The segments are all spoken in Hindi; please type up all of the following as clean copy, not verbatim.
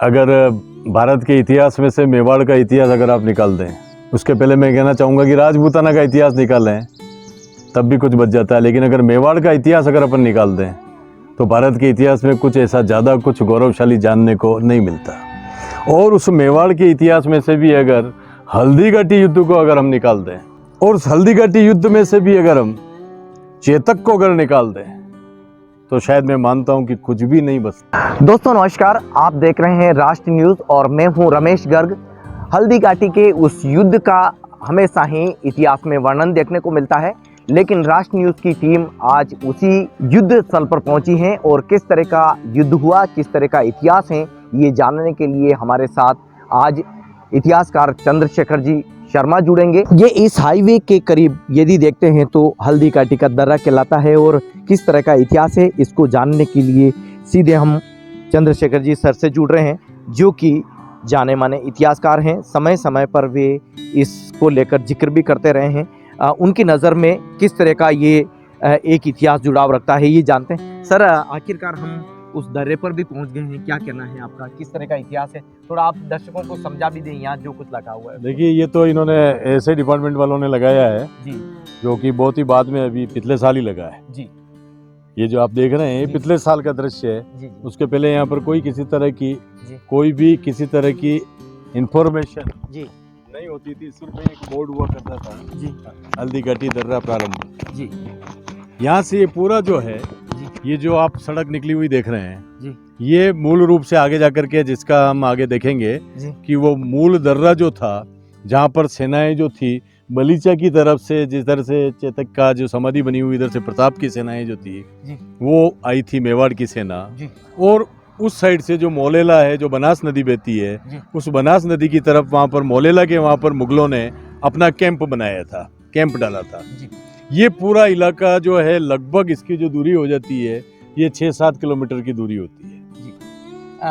अगर भारत के इतिहास में से मेवाड़ का इतिहास अगर आप निकाल दें, उसके पहले मैं कहना चाहूँगा कि राजपूताना का इतिहास निकालें तब भी कुछ बच जाता है, लेकिन अगर मेवाड़ का इतिहास अगर अपन निकाल दें तो भारत के इतिहास में कुछ ऐसा ज़्यादा कुछ गौरवशाली जानने को नहीं मिलता। और उस मेवाड़ के इतिहास में से भी अगर हल्दीघाटी युद्ध को अगर हम निकाल दें और उस हल्दीघाटी युद्ध में से भी अगर हम चेतक को अगर निकाल दें तो शायद मैं मानता हूं कि कुछ भी नहीं बचता। दोस्तों नमस्कार, आप देख रहे हैं राष्ट्र न्यूज़ और मैं हूं रमेश गर्ग। हल्दीघाटी के उस युद्ध का हमेशा ही इतिहास में वर्णन देखने को मिलता है, लेकिन राष्ट्र न्यूज़ की टीम आज उसी युद्ध स्थल पर पहुंची है और किस तरह का युद्ध हुआ, किस तरह का इतिहास है, ये जानने के लिए हमारे साथ आज इतिहासकार चंद्रशेखर जी शर्मा जुड़ेंगे। ये इस हाईवे के करीब यदि देखते हैं तो हल्दीघाटी का दर्रा कहलाता है और किस तरह का इतिहास है, इसको जानने के लिए सीधे हम चंद्रशेखर जी सर से जुड़ रहे हैं, जो कि जाने माने इतिहासकार हैं। समय समय पर वे इसको लेकर जिक्र भी करते रहे हैं। उनकी नज़र में किस तरह का ये एक इतिहास जुड़ाव रखता है, ये जानते हैं। सर, आखिरकार हम उस दर्रे पर भी पहुंच गए हैं, क्या कहना है आपका, किस तरह का इतिहास है, थोड़ा आप दर्शकों को समझा भी दें यहाँ जो कुछ लगा हुआ है। देखिए, ये तो इन्होंने ऐसे डिपार्टमेंट वालों ने लगाया है जी, जो कि बहुत ही बाद में अभी पिछले साल ही लगा है जी। ये जो आप देख रहे हैं, जी। पिछले साल का दृश्य है। जी, उसके पहले यहाँ पर कोई किसी तरह की जी। कोई भी किसी तरह की इंफॉर्मेशन जी, नहीं होती थी, सिर्फ एक बोर्ड हुआ करता था, जी, हल्दीघाटी दर्रा प्रारंभ। जी, यहाँ से ये पूरा जो है, जी, ये जो आप सड़क निकली हुई देख रहे हैं, जी, ये मूल रूप से आगे जाकर के जिसका हम आगे देखेंगे जी, कि वो मूल दर्रा जो था, जहाँ पर सेनाएं जो थी बलीचा की तरफ से, जिधर से चेतक का जो समाधि बनी हुई, इधर से प्रताप की सेनाएं जो थी जी, वो आई थी, मेवाड़ की सेना। जी, और उस साइड से जो मोलेला है, जो बनास नदी बहती जी। है, उस बनास नदी की तरफ वहाँ पर मोलेला के वहाँ पर मुगलों ने अपना कैंप बनाया था, कैंप डाला था। जी। ये पूरा इलाका जो है, लगभग इसकी जो दूरी हो जाती है, ये 6-7 किलोमीटर की दूरी होती है।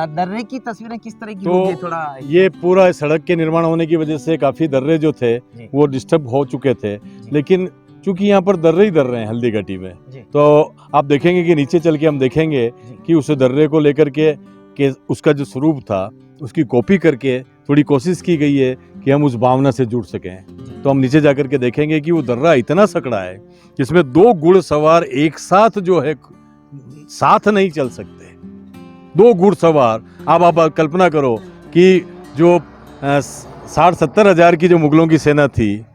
दर्रे की तस्वीरें किस तरह की तो होगी, थोड़ा ये पूरा सड़क के निर्माण होने की वजह से काफ़ी दर्रे जो थे वो डिस्टर्ब हो चुके थे, लेकिन चूंकि यहाँ पर दर्रे ही दर्रे हैं हल्दीघाटी में, तो आप देखेंगे कि नीचे चल के हम देखेंगे कि उस दर्रे को लेकर के उसका जो स्वरूप था उसकी कॉपी करके थोड़ी कोशिश की गई है कि हम उस भावना से जुड़ सकें। तो हम नीचे जाकर के देखेंगे कि वो दर्रा इतना सकड़ा है कि इसमें 2 घुड़सवार एक साथ जो है साथ नहीं चल सकते। 2 घुड़सवार, आप कल्पना करो कि जो 60-70 हजार की जो मुगलों की सेना थी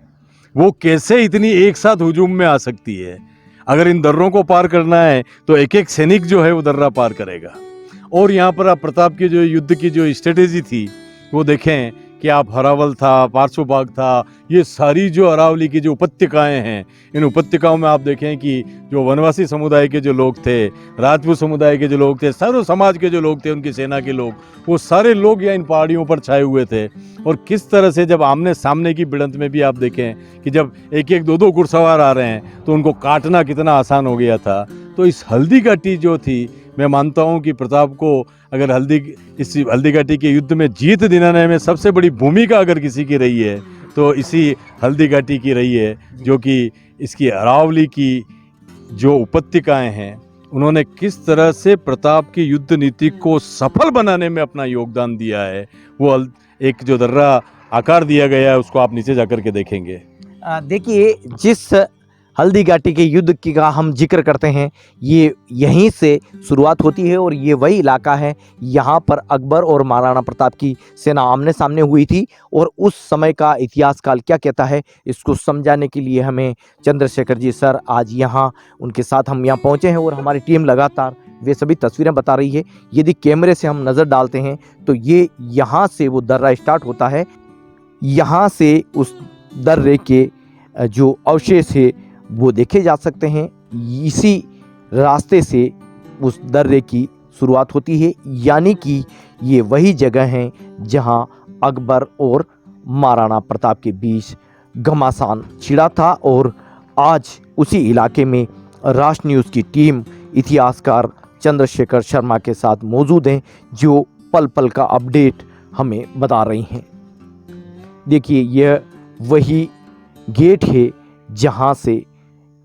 वो कैसे इतनी एक साथ हुजूम में आ सकती है। अगर इन दर्रों को पार करना है तो एक एक सैनिक जो है वो दर्रा पार करेगा। और यहाँ पर आप प्रताप की जो युद्ध की जो स्ट्रेटेजी थी वो देखें कि आप हरावल था, पार्श्वभाग था, ये सारी जो अरावली की जो उपत्यकाएं हैं, इन उपत्यकाओं में आप देखें कि जो वनवासी समुदाय के जो लोग थे, राजपूत समुदाय के जो लोग थे, सर्व समाज के जो लोग थे, उनकी सेना के लोग, वो सारे लोग यहाँ इन पहाड़ियों पर छाए हुए थे। और किस तरह से जब आमने सामने की भिड़ंत में भी आप देखें कि जब एक एक 2-2 घुड़सवार आ रहे हैं तो उनको काटना कितना आसान हो गया था। तो इस हल्दीघाटी जो थी, मैं मानता हूँ कि प्रताप को अगर इस हल्दीघाटी के युद्ध में जीत दिलाने में सबसे बड़ी भूमिका अगर किसी की रही है तो इसी हल्दीघाटी की रही है, जो कि इसकी अरावली की जो उपत्यकाएं हैं, उन्होंने किस तरह से प्रताप की युद्ध नीति को सफल बनाने में अपना योगदान दिया है। वो एक जो दर्रा आकार दिया गया है उसको आप नीचे जाकर के देखेंगे। देखिए, जिस हल्दीघाटी के युद्ध की का हम जिक्र करते हैं, ये यहीं से शुरुआत होती है और ये वही इलाका है, यहाँ पर अकबर और महाराणा प्रताप की सेना आमने सामने हुई थी। और उस समय का इतिहास काल क्या कहता है, इसको समझाने के लिए हमें चंद्रशेखर जी सर आज यहाँ उनके साथ हम यहाँ पहुँचे हैं और हमारी टीम लगातार वे सभी तस्वीरें बता रही है। यदि कैमरे से हम नज़र डालते हैं तो ये यहाँ से वो दर्रा स्टार्ट होता है, यहाँ से उस दर्रे के जो अवशेष है वो देखे जा सकते हैं। इसी रास्ते से उस दर्रे की शुरुआत होती है, यानी कि ये वही जगह है जहां अकबर और महाराणा प्रताप के बीच घमासान छिड़ा था। और आज उसी इलाके में राष्ट्र न्यूज़ की टीम इतिहासकार चंद्रशेखर शर्मा के साथ मौजूद हैं, जो पल पल का अपडेट हमें बता रही हैं। देखिए, यह वही गेट है जहां से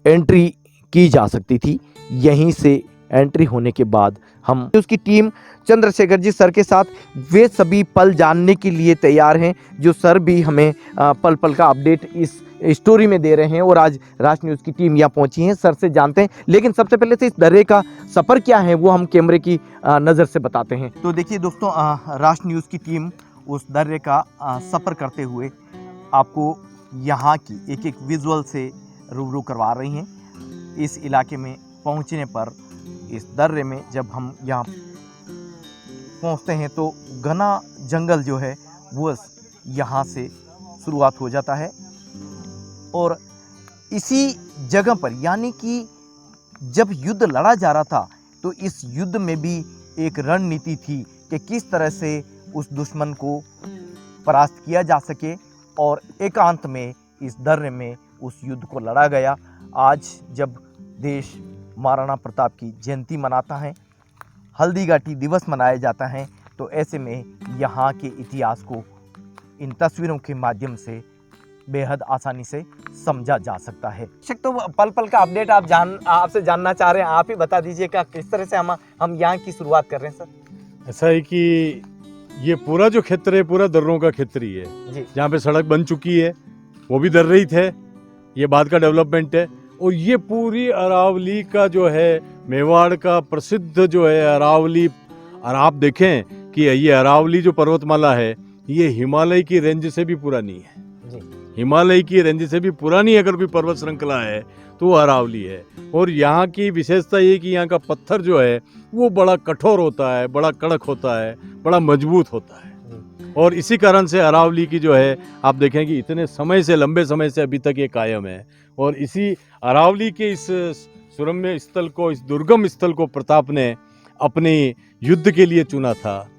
एंट्री की जा सकती थी, यहीं से एंट्री होने के बाद हम उसकी टीम चंद्रशेखर जी सर के साथ वे सभी पल जानने के लिए तैयार हैं जो सर भी हमें पल पल का अपडेट इस स्टोरी में दे रहे हैं। और आज राष्ट्र न्यूज़ की टीम यहाँ पहुंची है, सर से जानते हैं। लेकिन सबसे पहले से इस दर्रे का सफ़र क्या है वो हम कैमरे की नज़र से बताते हैं। तो देखिए दोस्तों, राष्ट्र न्यूज़ की टीम उस दर्रे का सफ़र करते हुए आपको यहाँ की एक एक विजुअल से रूबरू करवा रही हैं। इस इलाके में पहुँचने पर इस दर्रे में जब हम यहाँ पहुँचते हैं तो घना जंगल जो है वो यहाँ से शुरुआत हो जाता है। और इसी जगह पर यानी कि जब युद्ध लड़ा जा रहा था तो इस युद्ध में भी एक रणनीति थी कि किस तरह से उस दुश्मन को परास्त किया जा सके और एकांत में इस दर्रे में उस युद्ध को लड़ा गया। आज जब देश महाराणा प्रताप की जयंती मनाता है, हल्दीघाटी दिवस मनाया जाता है, तो ऐसे में यहाँ के इतिहास को इन तस्वीरों के माध्यम से बेहद आसानी से समझा जा सकता है। तो पल पल का अपडेट आपसे जानना चाह रहे हैं, आप ही बता दीजिएगा किस तरह से हम यहाँ की शुरुआत कर रहे हैं सर। ऐसा है कि ये पूरा जो क्षेत्र है पूरा दर्रों का क्षेत्र ही है। जहाँ पे सड़क बन चुकी है वो भी दर्रे ही थे, ये बाद का डेवलपमेंट है। और ये पूरी अरावली का जो है मेवाड़ का प्रसिद्ध जो है अरावली, और आप देखें कि ये अरावली जो पर्वतमाला है ये हिमालय की रेंज से भी पुरानी है। हिमालय की रेंज से भी पुरानी अगर कोई पर्वत श्रृंखला है तो वो अरावली है। और यहाँ की विशेषता ये कि यहाँ का पत्थर जो है वो बड़ा कठोर होता है, बड़ा कड़क होता है, बड़ा मजबूत होता है। और इसी कारण से अरावली की जो है आप देखें कि इतने समय से, लंबे समय से अभी तक ये कायम है। और इसी अरावली के इस सुरम्य स्थल को, इस दुर्गम स्थल को प्रताप ने अपने युद्ध के लिए चुना था।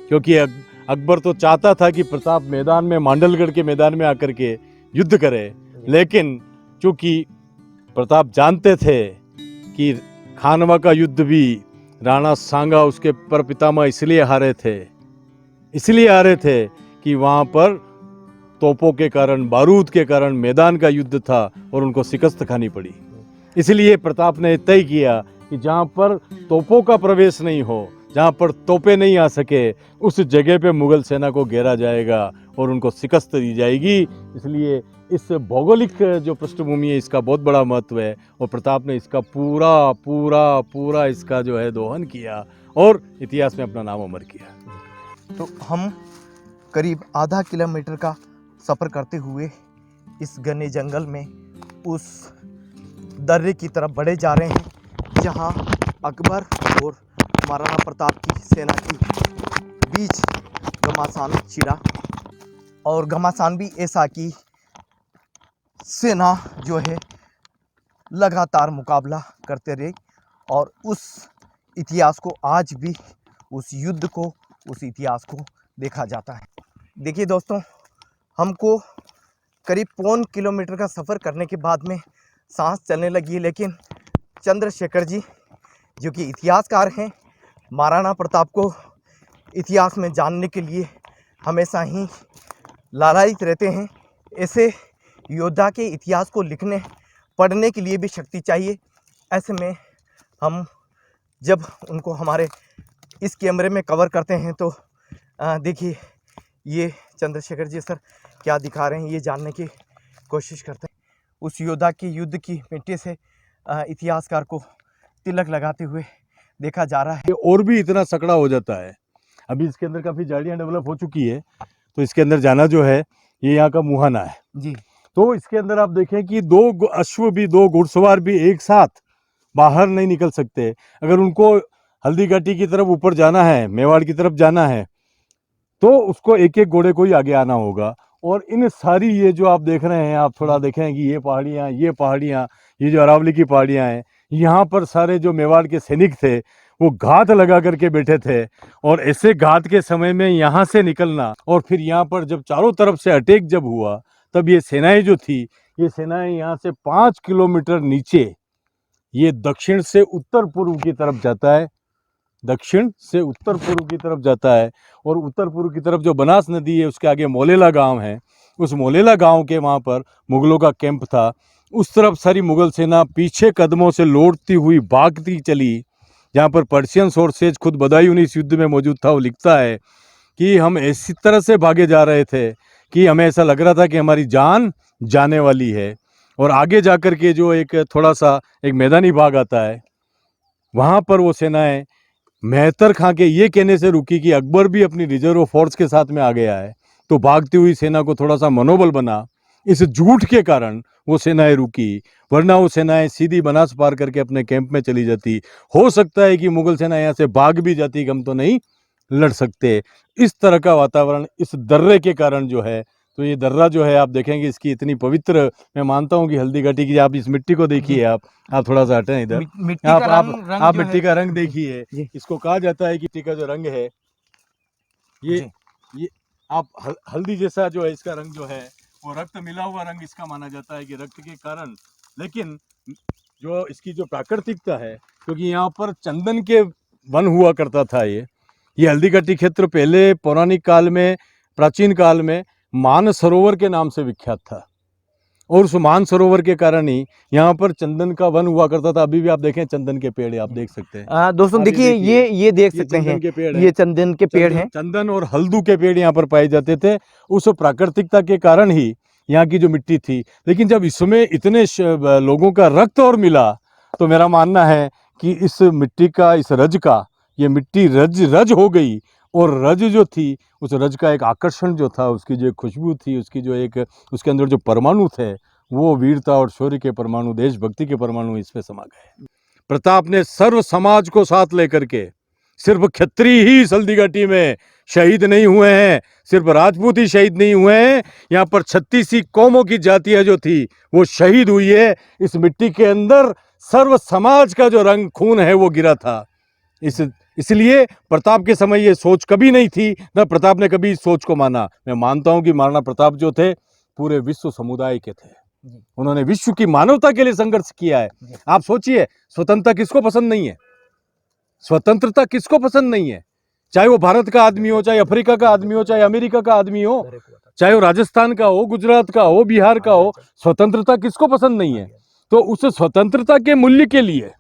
क्योंकि अकबर तो चाहता था कि प्रताप मैदान में, मांडलगढ़ के मैदान में आकर के युद्ध करे, लेकिन चूंकि प्रताप जानते थे कि खानवा का युद्ध भी राणा सांगा उसके परपितामह इसलिए हारे थे कि वहाँ पर तोपों के कारण, बारूद के कारण मैदान का युद्ध था और उनको शिकस्त खानी पड़ी। इसलिए प्रताप ने तय किया कि जहाँ पर तोपों का प्रवेश नहीं हो, जहाँ पर तोपें नहीं आ सके, उस जगह पे मुगल सेना को घेरा जाएगा और उनको शिकस्त दी जाएगी। इसलिए इस भौगोलिक जो पृष्ठभूमि है इसका बहुत बड़ा महत्व है और प्रताप ने इसका पूरा पूरा पूरा इसका जो है दोहन किया और इतिहास में अपना नाम अमर किया। तो हम करीब आधा किलोमीटर का सफ़र करते हुए इस घने जंगल में उस दर्रे की तरफ बढ़े जा रहे हैं जहां अकबर और महाराणा प्रताप की सेना के बीच घमासान छिड़ा। और घमासान भी ऐसा कि सेना जो है लगातार मुकाबला करते रही और उस इतिहास को आज भी, उस युद्ध को, उस इतिहास को देखा जाता है। देखिए दोस्तों, हमको करीब 1.25 किलोमीटर का सफ़र करने के बाद में सांस चलने लगी है, लेकिन चंद्रशेखर जी जो कि इतिहासकार हैं, महाराणा प्रताप को इतिहास में जानने के लिए हमेशा ही लालायित रहते हैं। ऐसे योद्धा के इतिहास को लिखने पढ़ने के लिए भी शक्ति चाहिए। ऐसे में हम जब उनको हमारे इस कैमरे में कवर करते हैं तो देखिए ये चंद्रशेखर जी सर क्या दिखा रहे हैं ये जानने की कोशिश करते हैं। उस योद्धा की युद्ध की मिट्टी से इतिहासकार को तिलक लगाते हुए देखा जा रहा है। और भी इतना सकड़ा हो जाता है। अभी इसके अंदर काफ़ी झाड़ियाँ डेवलप हो चुकी है, तो इसके अंदर जाना जो है ये यहाँ का मुहाना है जी। तो इसके अंदर आप देखें कि 2 अश्व भी, 2 घुड़सवार भी एक साथ बाहर नहीं निकल सकते। अगर उनको हल्दीघाटी की तरफ ऊपर जाना है, मेवाड़ की तरफ जाना है, तो उसको एक एक घोड़े को ही आगे आना होगा। और इन सारी ये जो आप देख रहे हैं, आप थोड़ा देखें कि ये पहाड़ियाँ, ये जो अरावली की पहाड़ियाँ हैं, यहाँ पर सारे जो मेवाड़ के सैनिक थे वो घात लगा करके बैठे थे। और ऐसे घात के समय में यहाँ से निकलना और फिर यहाँ पर जब चारों तरफ से अटैक जब हुआ तब ये सेनाएं जो थी, ये सेनाएं यहाँ से 5 किलोमीटर नीचे ये दक्षिण से उत्तर पूर्व की तरफ जाता है, दक्षिण से उत्तर पूर्व की तरफ जाता है। और उत्तर पूर्व की तरफ जो बनास नदी है उसके आगे मोलेला गांव है, उस मोलेला गांव के वहाँ पर मुगलों का कैंप था। उस तरफ सारी मुगल सेना पीछे कदमों से लौटती हुई भागती चली, जहाँ पर पर्शियन सोर्सेज खुद बदायूं इस युद्ध में मौजूद था, वो लिखता है कि हम ऐसी तरह से भागे जा रहे थे कि हमें ऐसा लग रहा था कि हमारी जान जाने वाली है। और आगे जाकर के जो एक थोड़ा सा एक मैदानी भाग आता है, वहाँ पर वो सेनाएं मेहतर खां के ये कहने से रुकी कि अकबर भी अपनी रिजर्व फोर्स के साथ में आ गया है, तो भागती हुई सेना को थोड़ा सा मनोबल बना। इस झूठ के कारण वो सेनाएं रुकी, वरना वो सेनाएं सीधी बनास पार करके अपने कैंप में चली जाती। हो सकता है कि मुगल सेना यहाँ से भाग भी जाती, हम तो नहीं लड़ सकते। इस तरह का वातावरण इस दर्रे के कारण जो है, तो ये दर्रा जो है आप देखेंगे इसकी इतनी पवित्र, मैं मानता हूँ कि हल्दी घाटी की, आप इस मिट्टी को देखिए, आप थोड़ा सा हटें इधर, मिट्टी आप का आप रंग आप जो मिट्टी है, का रंग देखिए। जी। इसको कहा जाता है कि मिट्टी का जो रंग है ये आप हल्दी जैसा जो है इसका रंग जो है वो रक्त मिला हुआ रंग इसका माना जाता है कि रक्त के कारण। लेकिन जो इसकी जो प्राकृतिकता है, क्योंकि यहाँ पर चंदन के वन हुआ करता था, ये हल्दी घाटी क्षेत्र पहले पौराणिक काल में, प्राचीन काल में मानसरोवर के नाम से विख्यात था। और उस मानसरोवर के कारण ही यहाँ पर चंदन का वन हुआ करता था। अभी भी आप देखें चंदन के पेड़ आप देख सकते हैं। दोस्तों आप ये देखिए, देखिए, ये देख सकते हैं, चंदन के पेड़ ये हैं। चंदन के पेड़ हैं। चंदन और हल्दू के पेड़ यहाँ पर पाए जाते थे। उस प्राकृतिकता के कारण ही यहाँ की जो मिट्टी थी। लेकिन जब इसमें इतने लोगों का रक्त और मिला, तो मेरा मानना है कि इस मिट्टी का, इस रज का, ये मिट्टी रज हो गई। और रज जो थी, उस रज का एक आकर्षण जो था, उसकी जो एक खुशबू थी, उसकी जो एक, उसके अंदर जो परमाणु थे, वो वीरता और शौर्य के परमाणु, देशभक्ति के परमाणु इसमें समा गए। प्रताप ने सर्व समाज को साथ लेकर के, सिर्फ क्षत्रिय ही इस हल्दी घाटी में शहीद नहीं हुए हैं, सिर्फ राजपूत ही शहीद नहीं हुए हैं, यहाँ पर 36 कौमों की जातियां जो थी वो शहीद हुई है। इस मिट्टी के अंदर सर्व समाज का जो रंग खून है वो गिरा था। इसलिए प्रताप के समय ये सोच कभी नहीं थी, न प्रताप ने कभी इस सोच को माना। मैं मानता हूं कि महाराणा प्रताप जो थे पूरे विश्व समुदाय के थे, उन्होंने विश्व की मानवता के लिए संघर्ष किया है। आप सोचिए, स्वतंत्रता किसको पसंद नहीं है? स्वतंत्रता किसको पसंद नहीं है? चाहे वो भारत का आदमी हो, चाहे अफ्रीका का आदमी हो, चाहे अमेरिका का आदमी हो, चाहे वो राजस्थान का हो, गुजरात का हो, बिहार का हो, स्वतंत्रता किसको पसंद नहीं है? तो उस स्वतंत्रता के मूल्य के लिए,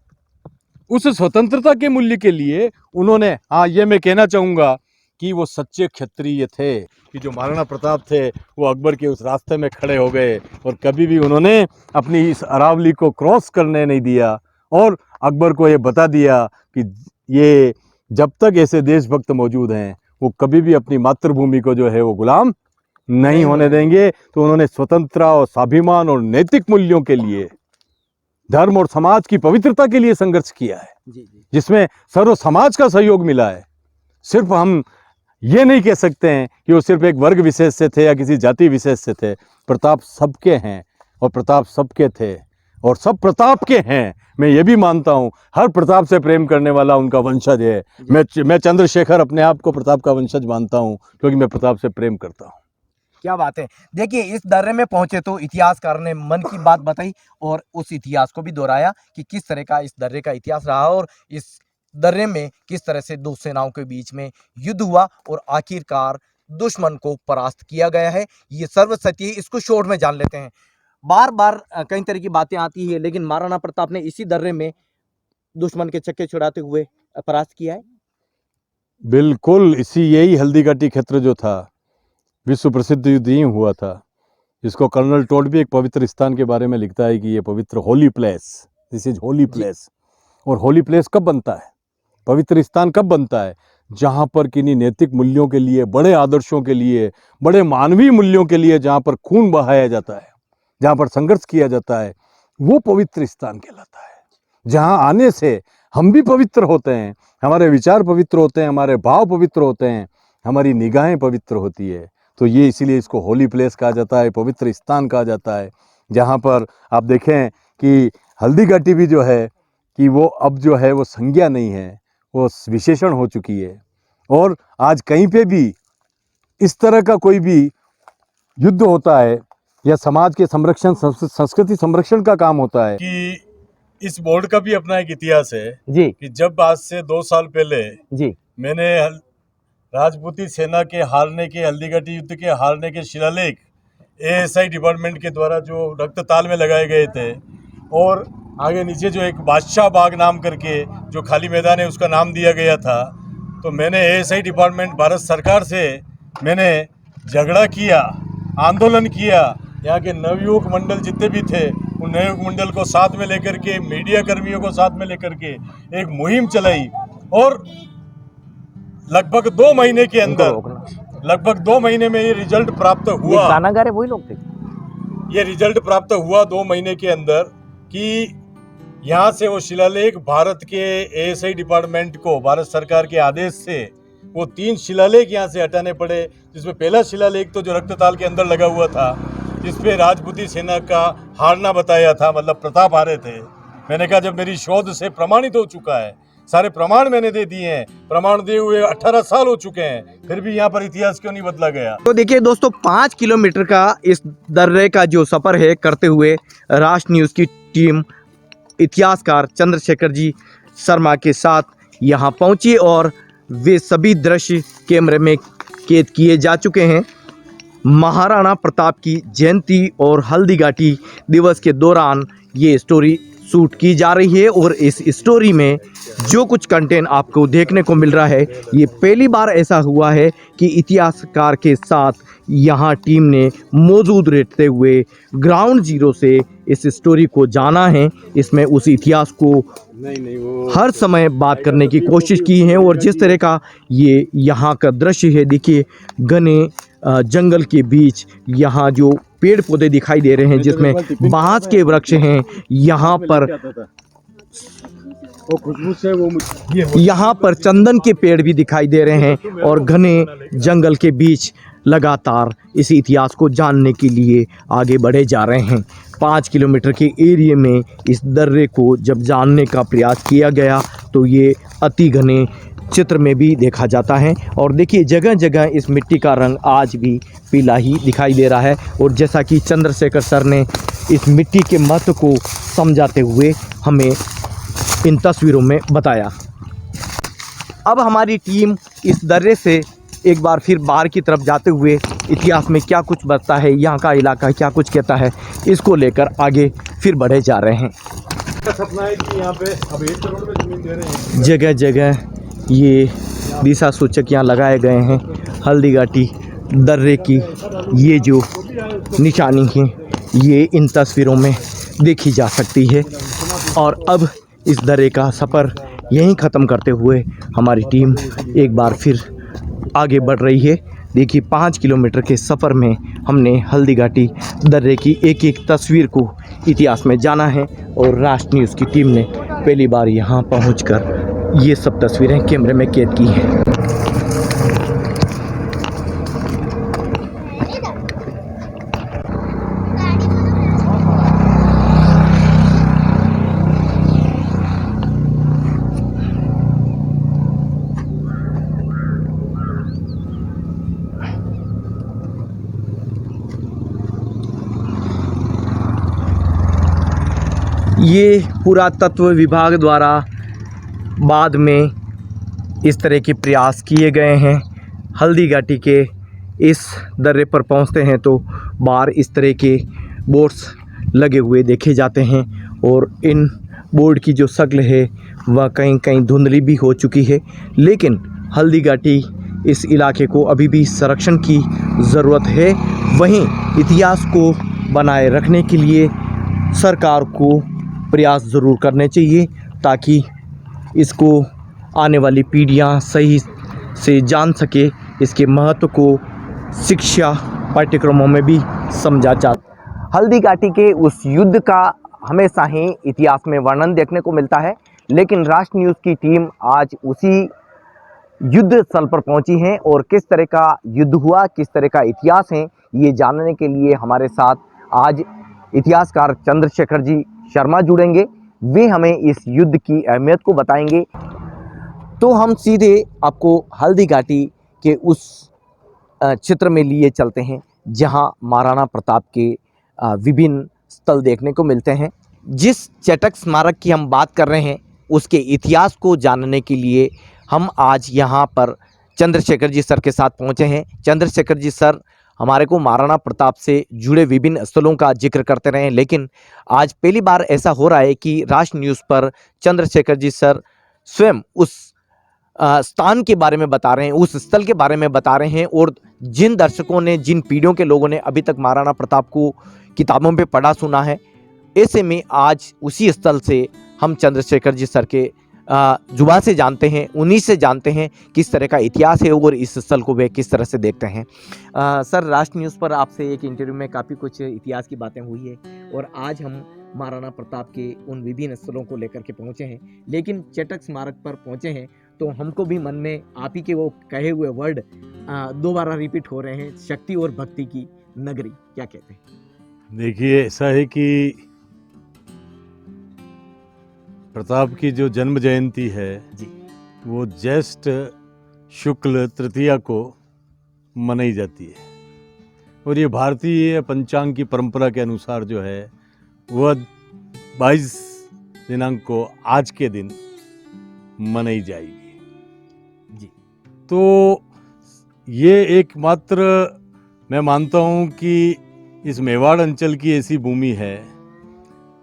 उस स्वतंत्रता के मूल्य के लिए उन्होंने, हाँ ये मैं कहना चाहूंगा कि वो सच्चे क्षत्रिय थे, कि जो महाराणा प्रताप थे वो अकबर के उस रास्ते में खड़े हो गए और कभी भी उन्होंने अपनी इस अरावली को क्रॉस करने नहीं दिया। और अकबर को ये बता दिया कि ये जब तक ऐसे देशभक्त मौजूद हैं, वो कभी भी अपनी मातृभूमि को जो है वो गुलाम नहीं होने देंगे। तो उन्होंने स्वतंत्रता और स्वाभिमान और नैतिक मूल्यों के लिए, धर्म और समाज की पवित्रता के लिए संघर्ष किया है, जिसमें सर्व समाज का सहयोग मिला है। सिर्फ हम ये नहीं कह सकते हैं कि वो सिर्फ एक वर्ग विशेष से थे या किसी जाति विशेष से थे। प्रताप सबके हैं और प्रताप सबके थे और सब प्रताप के हैं। मैं ये भी मानता हूँ हर प्रताप से प्रेम करने वाला उनका वंशज है। मैं चंद्रशेखर अपने आप को प्रताप का वंशज मानता हूँ, क्योंकि मैं प्रताप से प्रेम करता हूँ। क्या बात है। देखिए, इस दर्रे में पहुंचे तो इतिहासकार ने मन की बात बताई और उस इतिहास को भी दोहराया कि किस तरह का इस दर्रे का इतिहास रहा और इस दर्रे में किस तरह से दो सेनाओं के बीच में युद्ध हुआ और आखिरकार दुश्मन को परास्त किया गया है। ये सर्वसत्य, इसको शॉर्ट में जान लेते हैं। बार बार कई तरह की बातें आती है, लेकिन महाराणा प्रताप ने इसी दर्रे में दुश्मन के चक्के छुड़ाते हुए परास्त किया है। बिल्कुल, यही हल्दी घाटी क्षेत्र जो था, विश्व प्रसिद्ध युद्ध ही हुआ था। इसको कर्नल टोड भी एक पवित्र स्थान के बारे में लिखता है कि ये पवित्र holy place, this is holy place. और होली प्लेस कब बनता है, पवित्र स्थान कब बनता है? जहाँ पर किन्हीं नैतिक मूल्यों के लिए, बड़े आदर्शों के लिए, बड़े मानवीय मूल्यों के लिए जहाँ पर खून बहाया जाता है, जहाँ पर संघर्ष किया जाता है, वो पवित्र स्थान कहलाता है। जहाँ आने से हम भी पवित्र होते हैं, हमारे विचार पवित्र होते हैं, हमारे भाव पवित्र होते हैं, हमारी निगाहें पवित्र होती है। तो ये इसीलिए इसको होली प्लेस कहा जाता है, पवित्र स्थान कहा जाता है। जहाँ पर आप देखें कि हल्दी घाटी भी जो है कि वो अब जो है वो संज्ञा नहीं है, वो विशेषण हो चुकी है। और आज कहीं पे भी इस तरह का कोई भी युद्ध होता है या समाज के संरक्षण, संस्कृति संरक्षण का काम होता है, कि इस बोर्ड का भी अपना एक इतिहास है जी, कि जब आज से 2 साल पहले जी, मैंने राजपूती सेना के हारने के, हल्दी घाटी युद्ध के हारने के शिलालेख ASI डिपार्टमेंट के द्वारा जो रक्तताल में लगाए गए थे, और आगे नीचे जो एक बादशाह बाग नाम करके जो खाली मैदान है उसका नाम दिया गया था। तो मैंने एएसआई डिपार्टमेंट भारत सरकार से मैंने झगड़ा किया, आंदोलन किया। यहाँ के नवयुवक मंडल जितने भी थे उन नवयुवक मंडल को साथ में लेकर के, मीडिया कर्मियों को साथ में लेकर के एक मुहिम चलाई और लगभग 2 महीने के अंदर, लगभग 2 महीने में ये रिजल्ट प्राप्त हुआ। गाना गा रहे वही लोग थे। ये रिजल्ट प्राप्त हुआ 2 महीने के अंदर कि यहाँ से वो शिलालेख भारत के एएसआई डिपार्टमेंट को भारत सरकार के आदेश से वो 3 शिलालेख यहाँ से हटाने पड़े। जिसमें पहला शिलालेख तो जो रक्तताल के अंदर लगा हुआ था, जिसपे राजपूती सेना का हारना बताया था, मतलब प्रताप हारे थे। मैंने कहा जब मेरी शोध से प्रमाणित हो चुका है, सारे प्रमाण मैंने दे दिए हैं, प्रमाण दिए हुए 18 साल हो चुके हैं, फिर भी यहाँ पर इतिहास क्यों नहीं बदला गया। तो देखिए दोस्तों, 5 किलोमीटर का इस दर्रे का जो सफ़र है करते हुए राष्ट्र न्यूज़ की टीम इतिहासकार चंद्रशेखर जी शर्मा के साथ यहाँ पहुँची और वे सभी दृश्य कैमरे में कैद किए जा चुके हैं। महाराणा प्रताप की जयंती और हल्दीघाटी दिवस के दौरान ये स्टोरी शूट की जा रही है और इस स्टोरी में जो कुछ कंटेंट आपको देखने को मिल रहा है, ये पहली बार ऐसा हुआ है कि इतिहासकार के साथ यहाँ टीम ने मौजूद रहते हुए ग्राउंड जीरो से इस स्टोरी को जाना है। इसमें उस इतिहास को हर समय बात करने की कोशिश की है और जिस तरह का ये यहाँ का दृश्य है, देखिए घने जंगल के बीच यहाँ जो पेड़ पौधे दिखाई दे रहे हैं जिसमें बांस के वृक्ष हैं, यहाँ पर चंदन के पेड़ भी दिखाई दे रहे हैं और घने जंगल के बीच लगातार इस इतिहास को जानने के लिए आगे बढ़े जा रहे हैं। 5 किलोमीटर के एरिया में इस दर्रे को जब जानने का प्रयास किया गया तो ये अति घने चित्र में भी देखा जाता है और देखिए जगह जगह इस मिट्टी का रंग आज भी पीला ही दिखाई दे रहा है। और जैसा कि चंद्रशेखर सर ने इस मिट्टी के महत्व को समझाते हुए हमें इन तस्वीरों में बताया। अब हमारी टीम इस दर्रे से एक बार फिर बाहर की तरफ जाते हुए इतिहास में क्या कुछ बचता है, यहाँ का इलाका क्या कुछ कहता है, इसको लेकर आगे फिर बढ़े जा रहे हैं। सपना है कि यहाँ पे अब 1 करोड़ में जमीन दे रहे हैं। जगह जगह ये दिशा सूचक यहाँ लगाए गए हैं। हल्दीघाटी दर्रे की ये जो निशानी है ये इन तस्वीरों में देखी जा सकती है। और अब इस दर्रे का सफ़र यहीं ख़त्म करते हुए हमारी टीम एक बार फिर आगे बढ़ रही है। देखिए 5 किलोमीटर के सफ़र में हमने हल्दीघाटी दर्रे की एक एक तस्वीर को इतिहास में जाना है और राष्ट्र न्यूज़ की टीम ने पहली बार यहाँ पहुँचकर ये सब तस्वीरें कैमरे में कैद की हैं। ये पुरातत्व विभाग द्वारा बाद में इस तरह के प्रयास किए गए हैं। हल्दीघाटी के इस दर्रे पर पहुंचते हैं तो बाहर इस तरह के बोर्ड्स लगे हुए देखे जाते हैं और इन बोर्ड की जो शक्ल है वह कहीं कहीं धुंधली भी हो चुकी है। लेकिन हल्दीघाटी इस इलाके को अभी भी संरक्षण की ज़रूरत है। वहीं इतिहास को बनाए रखने के लिए सरकार को प्रयास ज़रूर करने चाहिए ताकि इसको आने वाली पीढ़ियां सही से जान सके, इसके महत्व को शिक्षा पाठ्यक्रमों में भी समझा जा। हल्दीघाटी के उस युद्ध का हमेशा ही इतिहास में वर्णन देखने को मिलता है, लेकिन राष्ट्र न्यूज़ की टीम आज उसी युद्ध स्थल पर पहुंची है और किस तरह का युद्ध हुआ, किस तरह का इतिहास है, ये जानने के लिए हमारे साथ आज इतिहासकार चंद्रशेखर जी शर्मा जुड़ेंगे। वे हमें इस युद्ध की अहमियत को बताएंगे। तो हम सीधे आपको हल्दीघाटी के उस क्षेत्र में लिए चलते हैं जहां महाराणा प्रताप के विभिन्न स्थल देखने को मिलते हैं। जिस चटक स्मारक की हम बात कर रहे हैं उसके इतिहास को जानने के लिए हम आज यहां पर चंद्रशेखर जी सर के साथ पहुंचे हैं। चंद्रशेखर जी सर हमारे को महाराणा प्रताप से जुड़े विभिन्न स्थलों का जिक्र करते रहे, लेकिन आज पहली बार ऐसा हो रहा है कि राष्ट्र न्यूज़ पर चंद्रशेखर जी सर स्वयं उस स्थान के बारे में बता रहे हैं, उस स्थल के बारे में बता रहे हैं। और जिन दर्शकों ने, जिन पीढ़ियों के लोगों ने अभी तक महाराणा प्रताप को किताबों पे पढ़ा सुना है, ऐसे में आज उसी स्थल से हम चंद्रशेखर जी सर के जुबान से जानते हैं, उन्हीं से जानते हैं किस तरह का इतिहास है और इस स्थल को वे किस तरह से देखते हैं। सर, राष्ट्र न्यूज़ पर आपसे एक इंटरव्यू में काफ़ी कुछ इतिहास की बातें हुई है और आज हम महाराणा प्रताप के उन विभिन्न स्थलों को लेकर के पहुँचे हैं, लेकिन चेतक स्मारक पर पहुँचे हैं तो हमको भी मन में आप ही के वो कहे हुए वर्ड दोबारा रिपीट हो रहे हैं, शक्ति और भक्ति की नगरी। क्या कहते हैं? देखिए, ऐसा है कि प्रताप की जो जन्म जयंती है जी, वो ज्येष्ठ शुक्ल तृतीया को मनाई जाती है और ये भारतीय पंचांग की परंपरा के अनुसार जो है वह 22 दिनांक को आज के दिन मनाई जाएगी जी। तो ये एकमात्र मैं मानता हूँ कि इस मेवाड़ अंचल की ऐसी भूमि है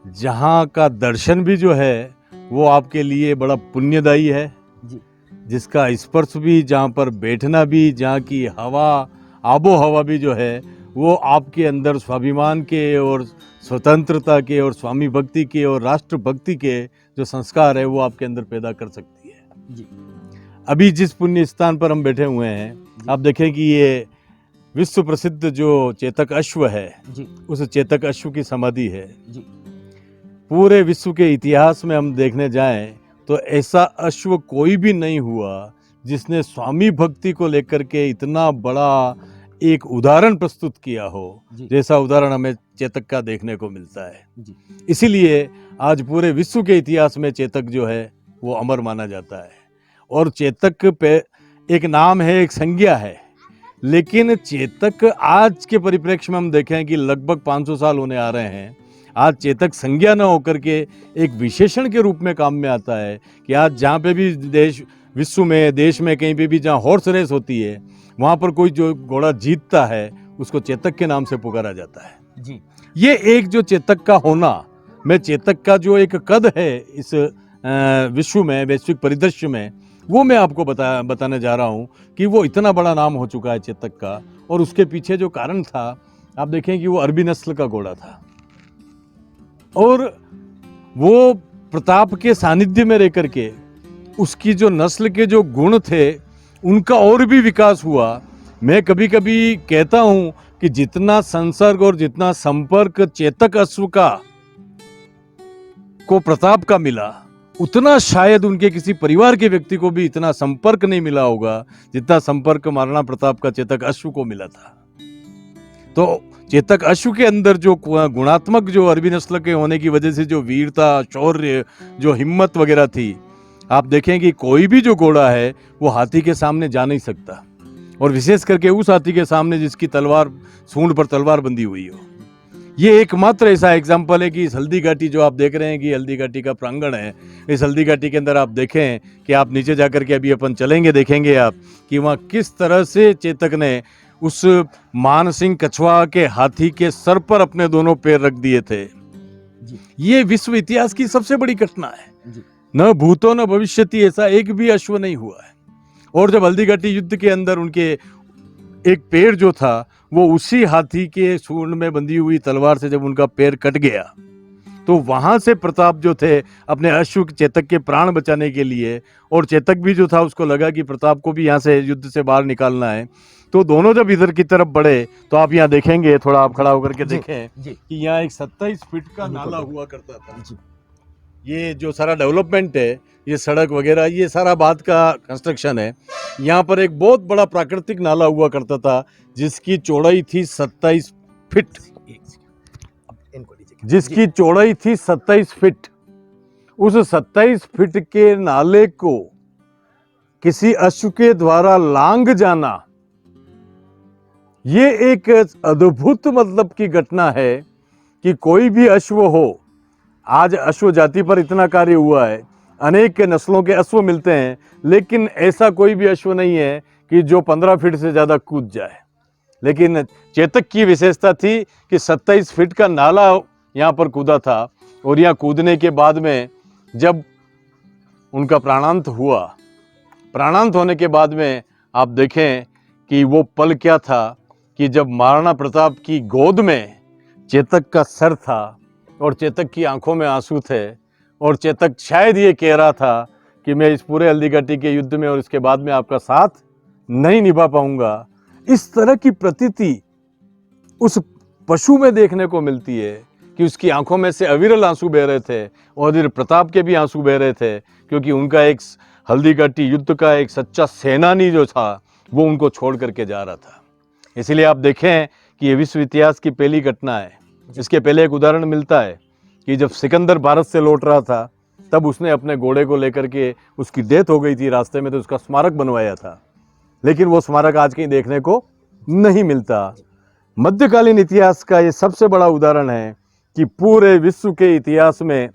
जहाँ का दर्शन भी जो है वो आपके लिए बड़ा पुण्यदायी है जी, जिसका स्पर्श भी, जहाँ पर बैठना भी, जहाँ की हवा, आबो हवा भी जो है वो आपके अंदर स्वाभिमान के और स्वतंत्रता के और स्वामी भक्ति के और राष्ट्र भक्ति के जो संस्कार है वो आपके अंदर पैदा कर सकती है जी। अभी जिस पुण्य स्थान पर हम बैठे हुए हैं, आप देखें कि ये विश्व प्रसिद्ध जो चेतक अश्व है जी, उस चेतक अश्व की समाधि है। जी, पूरे विश्व के इतिहास में हम देखने जाएं तो ऐसा अश्व कोई भी नहीं हुआ जिसने स्वामी भक्ति को लेकर के इतना बड़ा एक उदाहरण प्रस्तुत किया हो, जैसा उदाहरण हमें चेतक का देखने को मिलता है। इसीलिए आज पूरे विश्व के इतिहास में चेतक जो है वो अमर माना जाता है। और चेतक पे एक नाम है, एक संज्ञा है, लेकिन चेतक आज के परिप्रेक्ष्य में हम देखें कि लगभग 500 साल होने आ रहे हैं, आज चेतक संज्ञा न होकर के एक विशेषण के रूप में काम में आता है कि आज जहाँ पे भी विश्व में, देश में कहीं पे भी जहाँ हॉर्स रेस होती है वहाँ पर कोई जो घोड़ा जीतता है उसको चेतक के नाम से पुकारा जाता है जी। ये एक जो चेतक का होना, मैं चेतक का जो एक कद है इस विश्व में, वैश्विक परिदृश्य में, वो मैं आपको बताने जा रहा हूँ कि वो इतना बड़ा नाम हो चुका है चेतक का। और उसके पीछे जो कारण था, आप देखें कि वो अरबी नस्ल का घोड़ा था और वो प्रताप के सानिध्य में रह करके उसकी जो नस्ल के जो गुण थे उनका और भी विकास हुआ। मैं कभी कभी कहता हूँ कि जितना संसर्ग और जितना संपर्क चेतक अश्व का को प्रताप का मिला, उतना शायद उनके किसी परिवार के व्यक्ति को भी इतना संपर्क नहीं मिला होगा जितना संपर्क महाराणा प्रताप का चेतक अश्व को मिला था। तो चेतक अश्व के अंदर जो गुणात्मक, जो अरबी नस्ल के होने की वजह से जो वीरता, शौर्य, जो हिम्मत वगैरह थी, आप देखें कि कोई भी जो घोड़ा है वो हाथी के सामने जा नहीं सकता, और विशेष करके उस हाथी के सामने जिसकी तलवार, सूंड पर तलवार बंधी हुई हो। ये एकमात्र ऐसा एग्जाम्पल है कि इस हल्दी घाटी जो आप देख रहे हैं कि हल्दी घाटी का प्रांगण है, इस हल्दी घाटी के अंदर आप देखें कि आप नीचे जाकर के अभी अपन चलेंगे, देखेंगे आप कि वहाँ किस तरह से चेतक ने उस मानसिंह कछुआ के हाथी के सर पर अपने दोनों पैर रख दिए थे। ये विश्व इतिहास की सबसे बड़ी घटना है। न भूतो न भविष्यति ऐसा एक भी अश्व नहीं हुआ है। और जब हल्दी घाटी युद्ध के अंदर उनके एक पैर जो था वो उसी हाथी के सूंड में बंधी हुई तलवार से जब उनका पैर कट गया, तो वहां से प्रताप जो थे अपने अश्व चेतक के प्राण बचाने के लिए, और चेतक भी जो था उसको लगा कि प्रताप को भी यहाँ से युद्ध से बाहर निकालना है, तो दोनों जब इधर की तरफ बढ़े तो आप यहाँ देखेंगे, थोड़ा आप खड़ा होकर के देखें कि यहाँ एक 27 फीट का नाला हुआ करता था। ये जो सारा डेवलपमेंट है, ये सड़क वगैरह, ये सारा बाद का कंस्ट्रक्शन है। यहाँ पर एक बहुत बड़ा प्राकृतिक नाला हुआ करता था जिसकी चौड़ाई थी 27 फीट, जिसकी चौड़ाई थी 27 फीट। उस 27 फीट के नाले को किसी अश्व के द्वारा लांग जाना, ये एक अद्भुत मतलब की घटना है कि कोई भी अश्व हो, आज अश्व जाति पर इतना कार्य हुआ है, अनेक नस्लों के अश्व मिलते हैं, लेकिन ऐसा कोई भी अश्व नहीं है कि जो 15 फीट से ज़्यादा कूद जाए। लेकिन चेतक की विशेषता थी कि 27 फीट का नाला यहाँ पर कूदा था और यहाँ कूदने के बाद में जब उनका प्राणांत हुआ, प्राणांत होने के बाद में आप देखें कि वो पल क्या था कि जब महाराणा प्रताप की गोद में चेतक का सर था और चेतक की आंखों में आंसू थे और चेतक शायद ये कह रहा था कि मैं इस पूरे हल्दीघाटी के युद्ध में और इसके बाद में आपका साथ नहीं निभा पाऊंगा। इस तरह की प्रतीति उस पशु में देखने को मिलती है कि उसकी आंखों में से अविरल आंसू बह रहे थे और इधर प्रताप के भी आंसू बह रहे थे, क्योंकि उनका एक हल्दीघाटी युद्ध का एक सच्चा सेनानी जो था वो उनको छोड़ करके जा रहा था। इसलिए आप देखें कि ये विश्व इतिहास की पहली घटना है। इसके पहले एक उदाहरण मिलता है कि जब सिकंदर भारत से लौट रहा था तब उसने अपने घोड़े को लेकर के, उसकी डेथ हो गई थी रास्ते में, तो उसका स्मारक बनवाया था, लेकिन वो स्मारक आज कहीं देखने को नहीं मिलता। मध्यकालीन इतिहास का ये सबसे बड़ा उदाहरण है कि पूरे विश्व के इतिहास में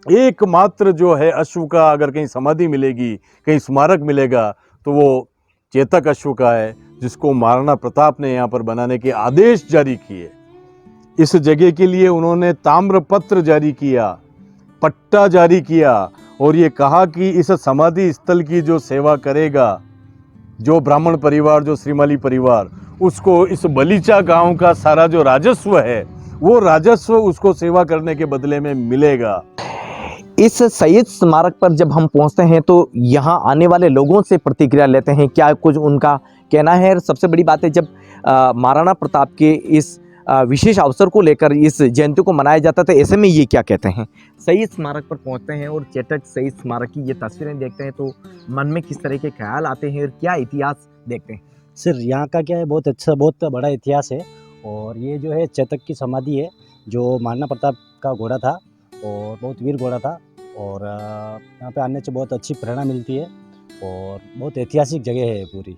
एकमात्र जो है अश्व का अगर कहीं समाधि मिलेगी, कहीं स्मारक मिलेगा, तो वो चेतक अश्व का है, जिसको महाराणा प्रताप ने यहाँ पर बनाने के आदेश जारी किए। इस जगह के लिए उन्होंने ताम्रपत्र जारी किया, पट्टा जारी किया और ये कहा कि इस समाधि स्थल की जो सेवा करेगा, जो ब्राह्मण परिवार, जो श्रीमाली परिवार, उसको इस बलीचा गांव का सारा जो राजस्व है वो राजस्व उसको सेवा करने के बदले में मिलेगा। इस शहीद स्मारक पर जब हम पहुंचते हैं तो यहाँ आने वाले लोगों से प्रतिक्रिया लेते हैं, क्या कुछ उनका कहना है। सबसे बड़ी बात है, जब महाराणा प्रताप के इस विशेष अवसर को लेकर इस जयंती को मनाया जाता था, ऐसे में ये क्या कहते हैं। शहीद स्मारक पर पहुंचते हैं और चेतक शहीद स्मारक की ये तस्वीरें देखते हैं तो मन में किस तरह के ख्याल आते हैं और क्या इतिहास देखते हैं। सर यहाँ का क्या है, बहुत अच्छा, बहुत बड़ा इतिहास है। और ये जो है चेतक की समाधि है, जो महाराणा प्रताप का घोड़ा था और बहुत वीर घोड़ा था। और यहाँ पे आने से बहुत अच्छी प्रेरणा मिलती है और बहुत ऐतिहासिक जगह है पूरी,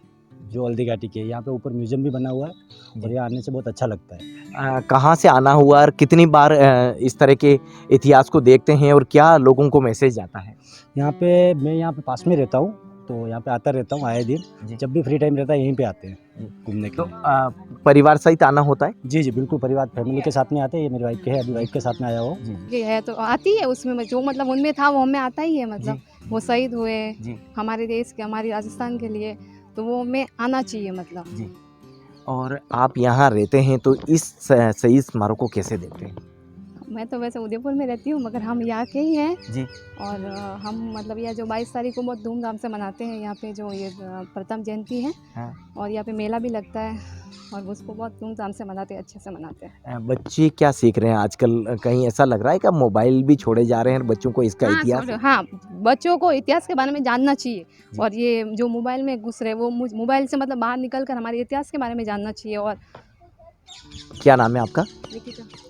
जो हल्दीघाटी की है। यहाँ पे ऊपर म्यूजियम भी बना हुआ है और यहाँ आने से बहुत अच्छा लगता है। कहाँ से आना हुआ और कितनी बार इस तरह के इतिहास को देखते हैं और क्या लोगों को मैसेज जाता है। यहाँ पे मैं यहाँ पे पास में रहता हूँ, तो यहाँ पे आता रहता हूँ आए दिन। जब भी फ्री टाइम रहता है यहीं पे आते हैं घूमने के तो लिए। परिवार सहित आना होता है। जी बिल्कुल, परिवार फैमिली के साथ में आते हैं। ये मेरी वाइफ के है, अभी वाइफ के साथ में आया हो। ये है तो आती है, उसमें जो मतलब उनमें था वो हमें आता ही है। मतलब वो शहीद हुए हमारे देश के, हमारी राजस्थान के लिए, तो वो हमें आना चाहिए मतलब। और आप यहाँ रहते हैं तो इस शहीद स्मारक को कैसे देखते हैं। मैं तो वैसे उदयपुर में रहती हूँ, मगर हम यहाँ के ही हैं जी। और हम मतलब यह जो 22 तारीख को बहुत धूमधाम से मनाते हैं यहाँ पे, जो ये प्रथम जयंती है। हाँ। और यहाँ पे मेला भी लगता है और उसको बहुत धूमधाम से मनाते हैं, अच्छे से मनाते हैं। बच्चे क्या सीख रहे हैं आजकल, कहीं ऐसा लग रहा है कि मोबाइल भी छोड़े जा रहे हैं बच्चों को इसका इतिहास। हाँ, बच्चों को इतिहास के बारे में जानना चाहिए और ये जो मोबाइल में घुस रहे वो मोबाइल से मतलब बाहर निकल कर हमारे इतिहास के बारे में जानना चाहिए। और क्या नाम है आपका।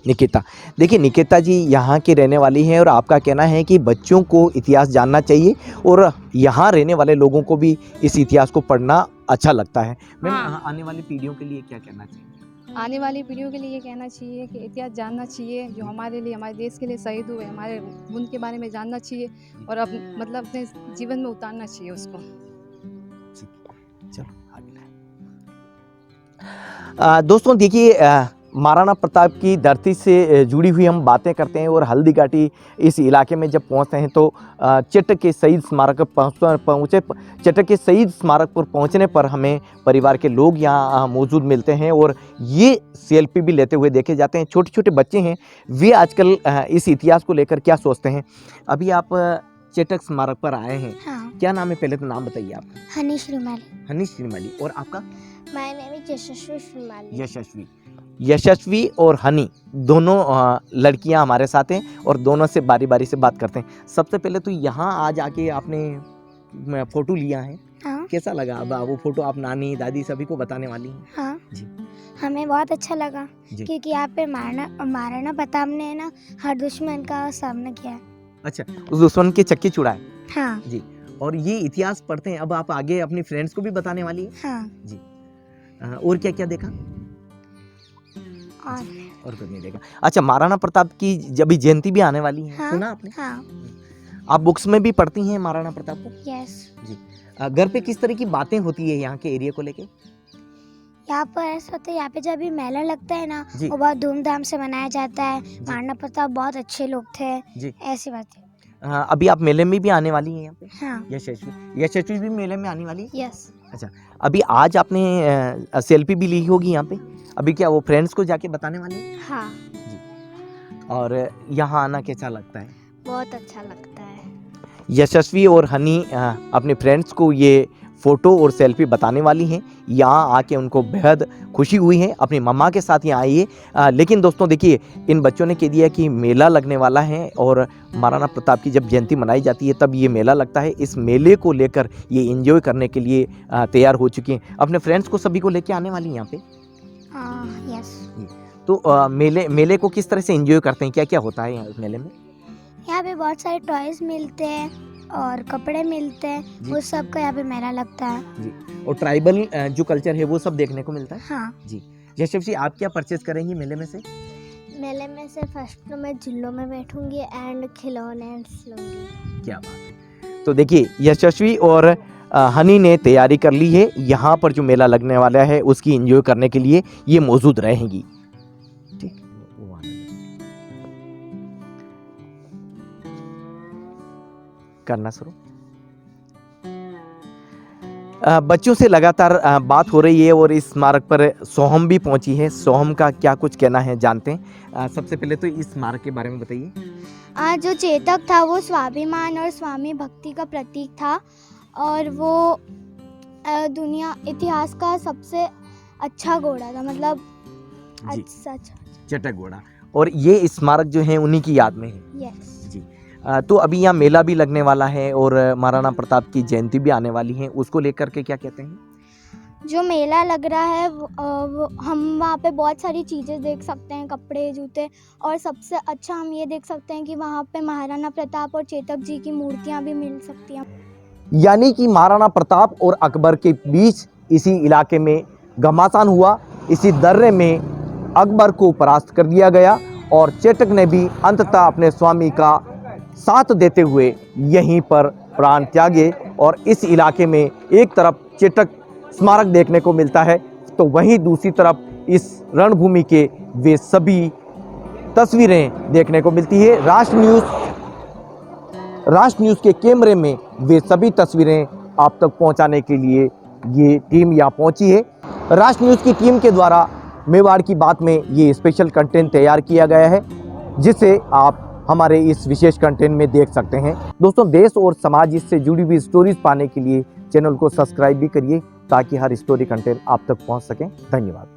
निकिता। देखिए निकिता जी यहाँ की रहने वाली हैं और आपका कहना है कि बच्चों को इतिहास जानना चाहिए और यहाँ रहने वाले लोगों को भी इस इतिहास को पढ़ना अच्छा लगता है। मैम आने वाली पीढ़ियों के लिए क्या कहना चाहिए। आने वाली पीढ़ियों के लिए ये कहना चाहिए कि इतिहास जानना चाहिए, जो हमारे लिए, हमारे देश के लिए शहीद हुए, हमारे उनके बारे में जानना चाहिए और मतलब अपने जीवन में उतारना चाहिए उसको। चलो दोस्तों देखिए, महाराणा प्रताप की धरती से जुड़ी हुई हम बातें करते हैं और हल्दीघाटी इस इलाके में जब पहुंचते हैं तो चेतक के शहीद स्मारक चेतक के शहीद स्मारक पर पहुंचने पर हमें परिवार के लोग यहाँ मौजूद मिलते हैं और ये सेल्फी भी लेते हुए देखे जाते हैं। छोटे छोटे बच्चे हैं, वे आजकल इस इतिहास को लेकर क्या सोचते हैं। अभी आप चेतक स्मारक पर आए हैं। हाँ। क्या नाम है, पहले तो नाम बताइए आप। हनी श्रीमाली। हनी श्रीमाली। और आपका। माय नेम इज यशस्वी श्रीमाली। यशस्वी। यशस्वी और हनी दोनों लड़कियां हमारे साथ हैं और दोनों से बारी बारी से बात करते हैं। सबसे पहले तो यहाँ आज आके आपने फोटो लिया है। हाँ। कैसा लगा। अब वो फोटो आप नानी दादी सभी को बताने वाली हैं। हाँ जी। हमें बहुत अच्छा लगा जी। क्योंकि यहाँ पे महाराणा प्रताप ने ना हर दुश्मन का सामना किया है। अच्छा, उस दुश्मन के चक्के छुड़ाए। हाँ जी। और ये इतिहास पढ़ते हैं, अब आप आगे अपनी फ्रेंड्स को भी बताने वाली है। हाँ जी। और क्या क्या देखा। और कुछ नहीं देखा। अच्छा, महाराणा प्रताप की जब जयंती भी आने वाली है। हाँ, सुना आपने। हाँ। आप बुक्स में भी पढ़ती हैं महाराणा प्रताप को। यस। जी। घर पे किस तरह की बातें होती है यहाँ के एरिया को लेके। यहाँ पर ऐसा होता है, यहाँ पे जब भी मेला लगता है ना, जी। वो बहुत धूमधाम से मनाया जाता है। महाराणा प्रताप बहुत अच्छे लोग थे, जी। ऐसी बात है। अभी आप मेले में भी आने वाली हैं यहाँ पे? हाँ। यशस्वी भी मेले में आने वाली है? यस। अभी आज आपने सेल्फी भी ली होगी यहाँ पे, अभी क्या वो फ्रेंड्स को जाके बताने वाले हैं? हाँ, और यहाँ आना कैसा लगता है? बहुत अच्छा लगता है। यशस्वी और हनी अपने फ्रेंड्स को ये फ़ोटो और सेल्फी बताने वाली हैं। यहाँ आके उनको बेहद खुशी हुई है, अपनी मम्मा के साथ यहाँ आई है। लेकिन दोस्तों देखिए, इन बच्चों ने कह दिया कि मेला लगने वाला है और महाराणा प्रताप की जब जयंती मनाई जाती है तब ये मेला लगता है। इस मेले को लेकर ये एंजॉय करने के लिए तैयार हो चुकी हैं। अपने फ्रेंड्स को सभी को लेके आने वाली हैं यहाँ पे। यस। तो मेले को किस तरह से एंजॉय करते हैं, क्या क्या होता है यहाँ मेले में? यहाँ पे बहुत सारे टॉयज मिलते हैं और कपड़े मिलते हैं, जी। वो सब का यहाँ पे मेला लगता है। और ट्राइबल जो कल्चर है वो सब देखने को मिलता है। हाँ। यशस्वी, आप क्या परचेज करेंगी मेले में से? मेले में से फर्स्ट तो मैं झूलों में बैठूंगी एंड खिलौने लूंगी। क्या बात है। तो देखिए, यशस्वी और हनी ने तैयारी कर ली है, यहाँ पर जो मेला लगने वाला है उसकी एंजॉय करने के लिए ये मौजूद रहेंगी। ठीक, करना शुरू। बच्चों से लगातार बात हो रही है और इस स्मारक पर सोहम भी पहुंची है। सोहम का क्या कुछ कहना है जानते हैं। सबसे पहले तो इस स्मारक के बारे में बताइए। जो चेतक था वो स्वाभिमान और स्वामी भक्ति का प्रतीक था और वो दुनिया इतिहास का सबसे अच्छा घोड़ा था, मतलब जी। अच्छा। चटक घोड़ा, और ये स्मारक जो है उन्हीं की याद में है। यस। जी। तो अभी यहाँ मेला भी लगने वाला है और महाराणा प्रताप की जयंती भी आने वाली है, उसको लेकर के क्या कहते हैं? जो मेला लग रहा है वो हम वहाँ पे बहुत सारी चीज़ें देख सकते हैं, कपड़े, जूते, और सबसे अच्छा हम ये देख सकते हैं कि वहाँ पे महाराणा प्रताप और चेतक जी की मूर्तियाँ भी मिल सकती हैं। यानी कि महाराणा प्रताप और अकबर के बीच इसी इलाके में घमासान हुआ। इसी दर्रे में अकबर को परास्त कर दिया गया और चेतक ने भी अंततः अपने स्वामी का साथ देते हुए यहीं पर प्राण त्यागे। और इस इलाके में एक तरफ चेतक स्मारक देखने को मिलता है तो वहीं दूसरी तरफ इस रणभूमि के वे सभी तस्वीरें देखने को मिलती है। राष्ट्र न्यूज़ के कैमरे में वे सभी तस्वीरें आप तक पहुंचाने के लिए ये टीम यहाँ पहुंची है। राष्ट्र न्यूज़ की टीम के द्वारा मेवाड़ की बात में ये स्पेशल कंटेंट तैयार किया गया है, जिसे आप हमारे इस विशेष कंटेंट में देख सकते हैं। दोस्तों, देश और समाज इससे जुड़ी हुई स्टोरीज पाने के लिए चैनल को सब्सक्राइब भी करिए ताकि हर स्टोरी कंटेंट आप तक पहुंच सके। धन्यवाद।